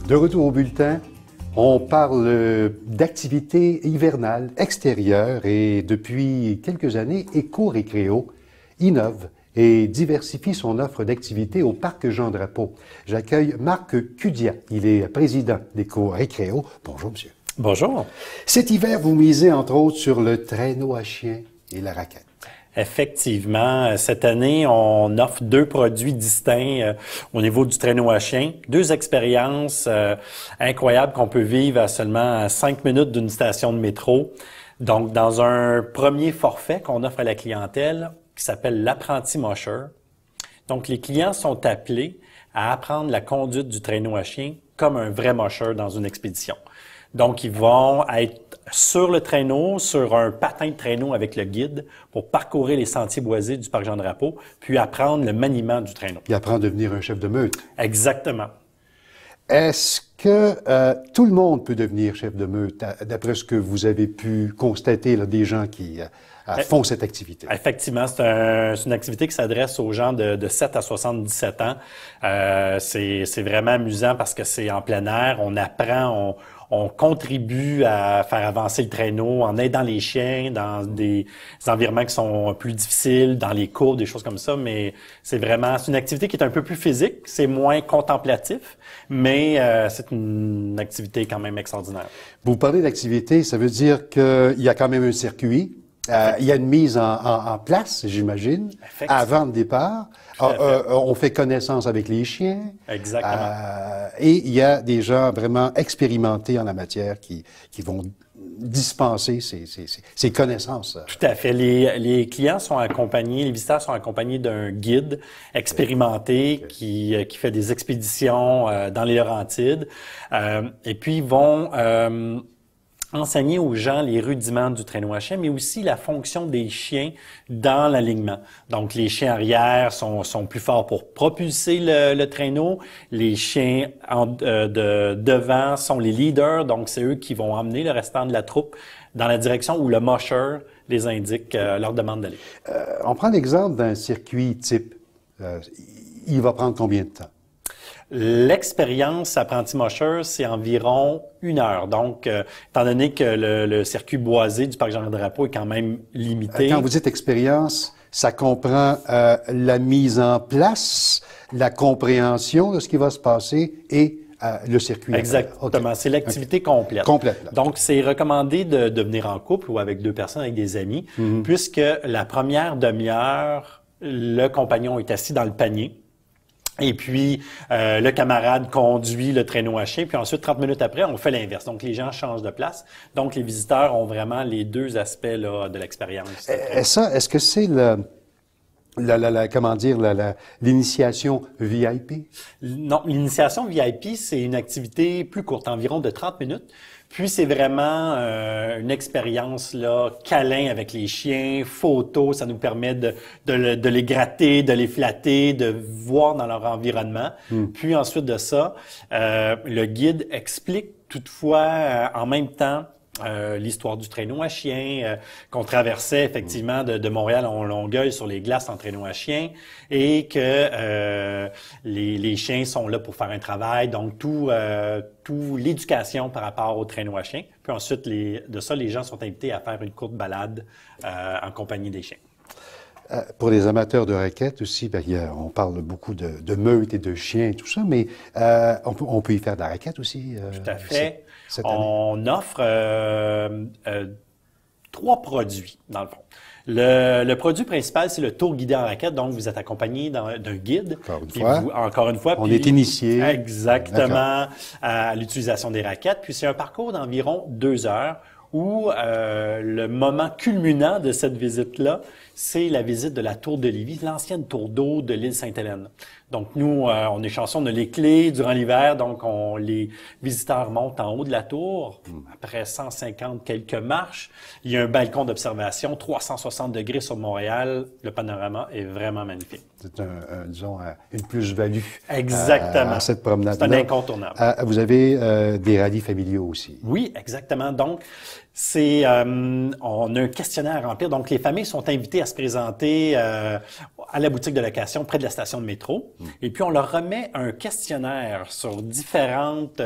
De retour au bulletin, on parle d'activités hivernales extérieures et depuis quelques années, Éco-Récréo innove et diversifie son offre d'activités au parc Jean-Drapeau. J'accueille Marc Cudia, il est président d'Éco-Récréo. Bonjour, monsieur. Bonjour. Cet hiver, vous misez entre autres sur le traîneau à chien et la raquette. Effectivement, cette année, on offre deux produits distincts au niveau du traîneau à chien. Deux expériences incroyables qu'on peut vivre à seulement 5 minutes d'une station de métro. Donc, dans un premier forfait qu'on offre à la clientèle qui s'appelle l'apprenti mocheur. Donc, les clients sont appelés à apprendre la conduite du traîneau à chien comme un vrai mocheur dans une expédition. Donc, ils vont être sur le traîneau, sur un patin de traîneau avec le guide pour parcourir les sentiers boisés du parc Jean-Drapeau, puis apprendre le maniement du traîneau. Il apprend à devenir un chef de meute. Exactement. Est-ce que tout le monde peut devenir chef de meute, d'après ce que vous avez pu constater, là, des gens qui font cette activité? Effectivement, c'est une activité qui s'adresse aux gens de 7 à 77 ans. C'est vraiment amusant parce que c'est en plein air, on apprend, on contribue à faire avancer le traîneau en aidant les chiens dans des environnements qui sont plus difficiles, dans les courbes, des choses comme ça. Mais c'est une activité qui est un peu plus physique, c'est moins contemplatif, mais c'est une activité quand même extraordinaire. Vous parlez d'activité, ça veut dire qu'il y a quand même un circuit. Il y a une mise en place, j'imagine, avant le départ. On fait connaissance avec les chiens. Exactement. Et il y a des gens vraiment expérimentés en la matière qui vont dispenser ces connaissances. Tout à fait. Les clients sont accompagnés, les visiteurs sont accompagnés d'un guide expérimenté qui fait des expéditions dans les Laurentides. Et puis, ils vont enseigner aux gens les rudiments du traîneau à chien, mais aussi la fonction des chiens dans l'alignement. Donc, les chiens arrière sont plus forts pour propulser le traîneau. Les chiens devant sont les leaders, donc c'est eux qui vont emmener le restant de la troupe dans la direction où le mocheur les indique, leur demande d'aller. On prend l'exemple d'un circuit type. Il va prendre combien de temps? L'expérience apprenti mocheur, c'est environ 1 heure. Donc, étant donné que le circuit boisé du parc Jean-Drapeau est quand même limité. Quand vous dites expérience, ça comprend la mise en place, la compréhension de ce qui va se passer et le circuit. Exactement. Okay. C'est l'activité complète. Complète. Là. Donc, c'est recommandé de venir en couple ou avec 2 personnes, avec des amis, puisque la première demi-heure, le compagnon est assis dans le panier. Et puis, le camarade conduit le traîneau à chien. Puis ensuite, 30 minutes après, on fait l'inverse. Donc, les gens changent de place. Donc, les visiteurs ont vraiment les 2 aspects là, de l'expérience. Est-ce que c'est l'initiation VIP? Non, l'initiation VIP, c'est une activité plus courte, environ de 30 minutes. Puis c'est vraiment une expérience là câlin avec les chiens, photos, ça nous permet de les gratter, de les flatter, de voir dans leur environnement. Puis ensuite de ça, le guide explique toutefois en même temps l'histoire du traîneau à chien qu'on traversait effectivement de Montréal en Longueuil sur les glaces en traîneau à chien et que les chiens sont là pour faire un travail, donc tout l'éducation par rapport au traîneau à chien. Puis ensuite, de ça, les gens sont invités à faire une courte balade en compagnie des chiens. Pour les amateurs de raquettes aussi, on parle beaucoup de meutes et de chiens et tout ça, mais on peut y faire de la raquette aussi. Tout à fait. On offre 3 produits, dans le fond. Le produit principal, c'est le tour guidé en raquette. Donc, vous êtes accompagné d'un guide. Encore une fois. On est initié. Exactement à l'utilisation des raquettes. Puis, c'est un parcours d'environ 2 heures où le moment culminant de cette visite-là, c'est la visite de la tour de Lévis, l'ancienne tour d'eau de l'île Sainte-Hélène. Donc, nous, on est chanceux, on a les clés durant l'hiver, donc les visiteurs montent en haut de la tour. Après 150 quelques marches, il y a un balcon d'observation, 360 degrés sur Montréal. Le panorama est vraiment magnifique. C'est disons, une plus-value. Exactement. À cette promenade-là. C'est un incontournable. Vous avez des rallyes familiaux aussi. Oui, exactement. Donc, On a un questionnaire à remplir. Donc, les familles sont invitées à se présenter à la boutique de location près de la station de métro. Et puis, on leur remet un questionnaire sur différentes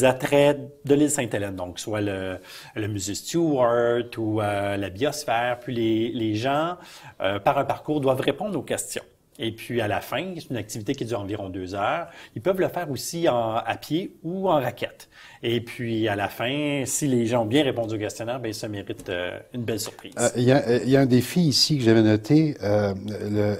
attraits de l'île Sainte-Hélène. Donc, soit le musée Stuart ou la biosphère. Puis, les gens, par un parcours, doivent répondre aux questions. Et puis, à la fin, c'est une activité qui dure environ 2 heures. Ils peuvent le faire aussi à pied ou en raquette. Et puis, à la fin, si les gens ont bien répondu au questionnaire, bien, ça mérite une belle surprise. Il y a un défi ici que j'avais noté, le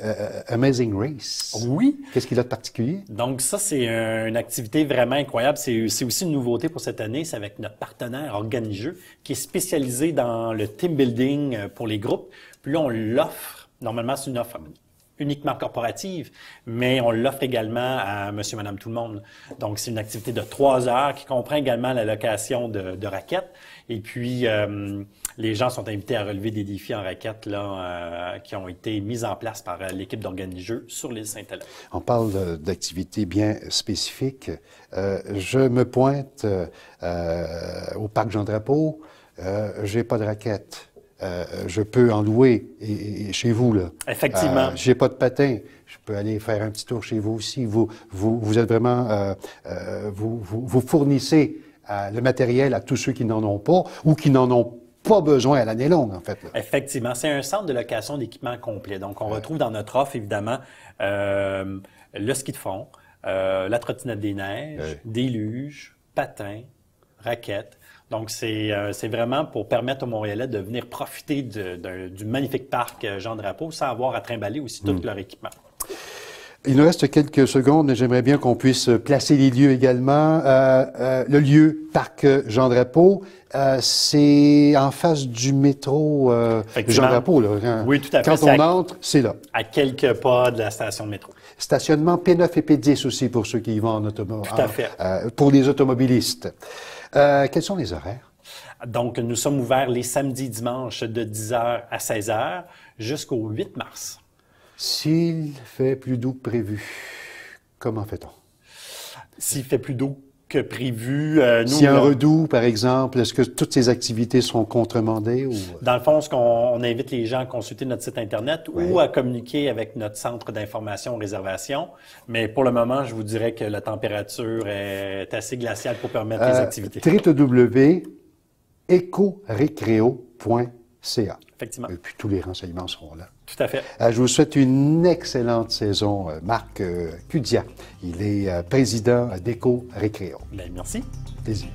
Amazing Race. Oui. Qu'est-ce qu'il a de particulier? Donc, ça, c'est une activité vraiment incroyable. C'est aussi une nouveauté pour cette année. C'est avec notre partenaire Organijeux, qui est spécialisé dans le team building pour les groupes. Puis là, on l'offre. Normalement, c'est une offre uniquement corporative, mais on l'offre également à monsieur, madame, tout le monde. Donc, c'est une activité de 3 heures qui comprend également la location de raquettes. Et puis, les gens sont invités à relever des défis en raquettes là, qui ont été mis en place par l'équipe d'Organijeux sur l'île Sainte-Hélène. On parle d'activités bien spécifiques. Je me pointe au parc Jean-Drapeau. J'ai pas de raquette. Je peux en louer et chez vous, là. Effectivement. J'ai pas de patin. Je peux aller faire un petit tour chez vous aussi. Vous êtes vraiment, vous fournissez le matériel à tous ceux qui n'en ont pas ou qui n'en ont pas besoin à l'année longue, en fait. Là. Effectivement. C'est un centre de location d'équipement complet. Donc, on retrouve dans notre offre, évidemment, le ski de fond, la trottinette des neiges, des luges, patins, raquettes. Donc, c'est vraiment pour permettre aux Montréalais de venir profiter du magnifique parc Jean-Drapeau sans avoir à trimballer aussi tout leur équipement. Il nous reste quelques secondes, mais j'aimerais bien qu'on puisse placer les lieux également. Le lieu Parc Jean-Drapeau, c'est en face du métro Jean-Drapeau. Là. Oui, tout à fait. Quand on entre, c'est là. À quelques pas de la station de métro. Stationnement P9 et P10 aussi pour ceux qui y vont en automobile. Tout à fait. Pour les automobilistes. Quels sont les horaires? Donc, nous sommes ouverts les samedis et dimanches de 10h à 16h jusqu'au 8 mars. S'il fait plus doux que prévu, comment fait-on? S'il fait plus doux que prévu, nous... S'il y a un redout, par exemple, est-ce que toutes ces activités sont contremandées? Ou... Dans le fond, on invite les gens à consulter notre site Internet ou à communiquer avec notre centre d'information réservation. Mais pour le moment, je vous dirais que la température est assez glaciale pour permettre les activités. www.ecorecreo.ca. Effectivement. Et puis tous les renseignements seront là. Tout à fait. Je vous souhaite une excellente saison, Marc Cudia. Il est président d'Éco Récréo. Bien, merci. Plaisir.